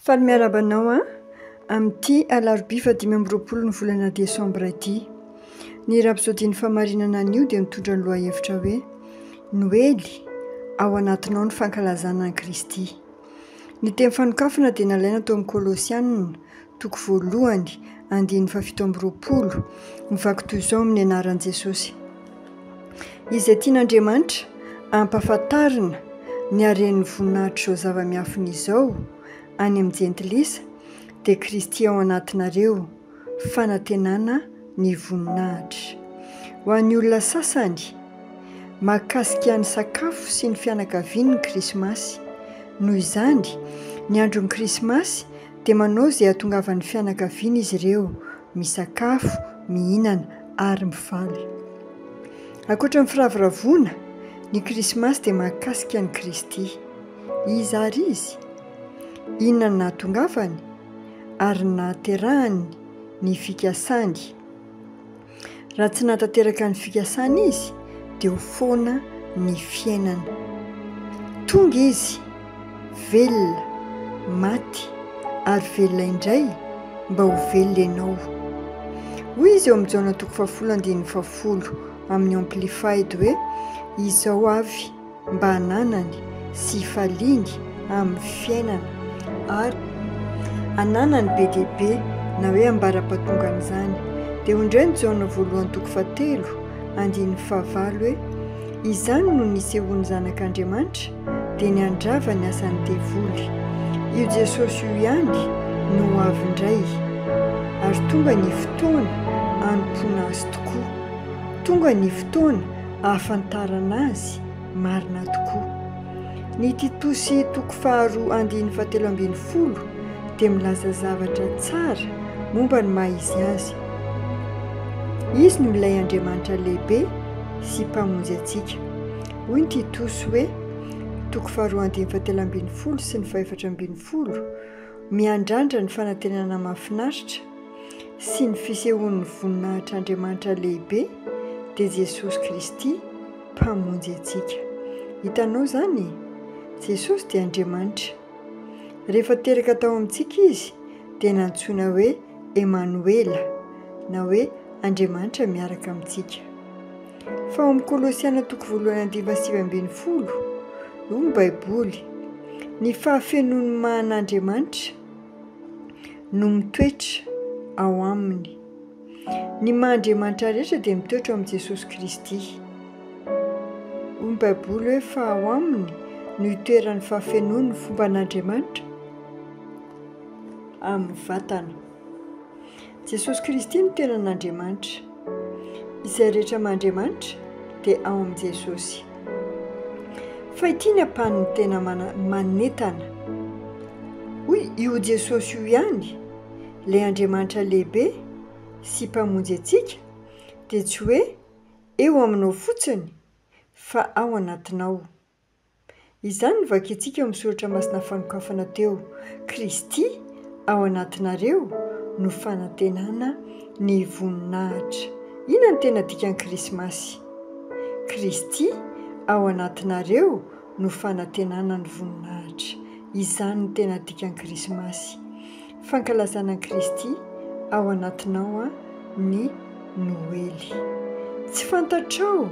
Faly miarabanao amin'ity alarobia 5 ny volana desambra ity. Ny rapsodiny famarinana an'io dia mitondra ny lohahevitra hoe Noely ao anatinao ny fankalazana an'i Kristy. Ny teny fanokafana dia nalaina tao amin'ny Kolosianina 2:17 mivaky toy izao amin'ny anaran'i Jesosy. Izay tian'Andriamanitra ampahafantarina ny haren'ny voninahitry izao zava-miafina izao any amin'ny jentilisa dia Kristy ao anatinareo fanantenana ny voninahitra. Ho an'ny olona sasany mahakasika ny sakafo sy ny fianakaviany ny Krismasy. Noho izany ny andron'ny Krismasy dia manao izay hahatongavan'ny fianakaviana izy ireo misakafo, mihinana ary mifaly. Ankoatra ny firavoravona, ny Krismasy dia mahakasika ny Kristy. Iza ary izy? Inona no nahatongavany ary nahaterahany ny fikasany? Raha tsy nahatanteraka ny fikasany izy dia ho foana ny fiainana. Tonga izy velona, maty ary velona indray mba ho velona ianao. Hoy izy eo amin'ny Jaona 4:10 amin'ny Amplified hoe izao avy mba hananany sy hifaliany amin'ny fiainana ary hananany be dia be na hoe ambara-pahatongan'izany. Dia hoy ny Jaona 1:3-9 hoe izany no nisehoany zanak'Andriamanitra dia ny handrava ny asan'ny devoly. Io Jesosy io ihany no ho avy indray ary tonga ny fotoana hanompoana azy tokoa. Tonga ny fotoana hahafantarana azy marina tokoa. Ny Titosy 2:17 dia milaza zavatra tsara momba ny maha izy azy. Izy no ilay Andriamanitra lehibe sy mpamonjy antsika. Hoy ny Titosy hoe 2:17 sy ny 14 miandrandra ny fanantenana mahafinaritra sy ny fisehoan'ny voninahitr'Andriamanitra lehibe dia Jesosy Kristy mpamonjy antsika. Hitanao izany? Jesosy dia Andriamanitra. Rehefa teraka tao amintsika izy dia nantsoina hoe Emanuela na hoe Andriamanitra miaraka amintsika. Fa ao amin'ny Kolosiana 2:17 io ny Baiboly, ny fahafenon'ny mahan'Andriamanitra no mitoetra ao aminy. Ny maha-Andriamanitra rehetra dia mitoetra ao amin'i Jesosy Kristy. Hoy ny Baiboly hoe fa ao aminy no itoeran'ny fahafenon'ny fomba an'Andriamanitra amin'ny vatana. Jesosy Kristy no tenan'Andriamanitra. Izay rehetra maha-Andriamanitra dia ao amin'i Jesosy. Fa ity ny ampahan'ny tena manentana. Hoy io Jesosy io ihany, ilay Andriamanitra lehibe sy mpamonjy antsika dia tsy hoe eo aminao fotsiny fa ao anatinao. Izany novakiantsika amin'ny soratra masina fanokafana teo. Kristy ao anatinareo no fanantenana ny voninahitra. Inona no tena dikan'ny Krismasy? Kristy ao anatinareo no fanantenana ny voninahitra. Izany no tena dikan'ny Krismasy. Fankalazana an'i Kristy ao anatinao ny Noely. Tsy fantatrao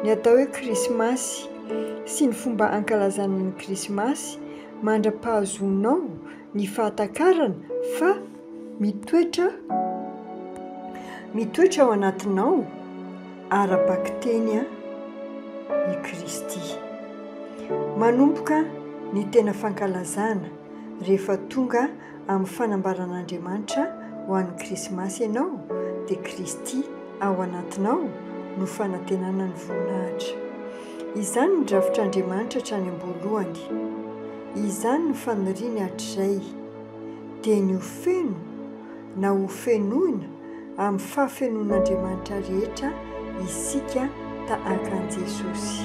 ny atao hoe Krismasy sy ny fomba ankalazana ny Krismasy mandra-pahazonao ny fahatakarana fa mitoetra ao anatinao ara-baky-teny i Kristy. Manomboka ny tena fankalazana rehefa tonga amin'ny fanambaran'Andriamanitra ho an'ny Krismasy ianao dia Kristy ao anatinao no fanantenana ny voninahitra. Izany ny drafitr'Andriamanitra hatrany am-boalohany. Izany ny faniriany hatrizay dia ny hofeno na hofenoina amin'ny fahafenon'Andriamanitra rehetra isika tahaka an'i Jesosy.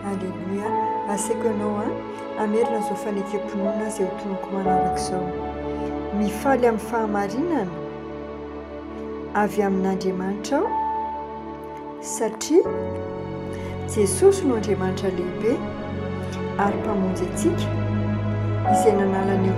Alleluia. Asaiko ianao hamerina izao fanekam-pinoana izay ho tonoko manaraka izao. Mifaly amin'ny fahamarinana avy amin'Andriamanitra aho satria Jesosy no Andriamanitra lehibe ary mpamonjy antsika izay nanala ny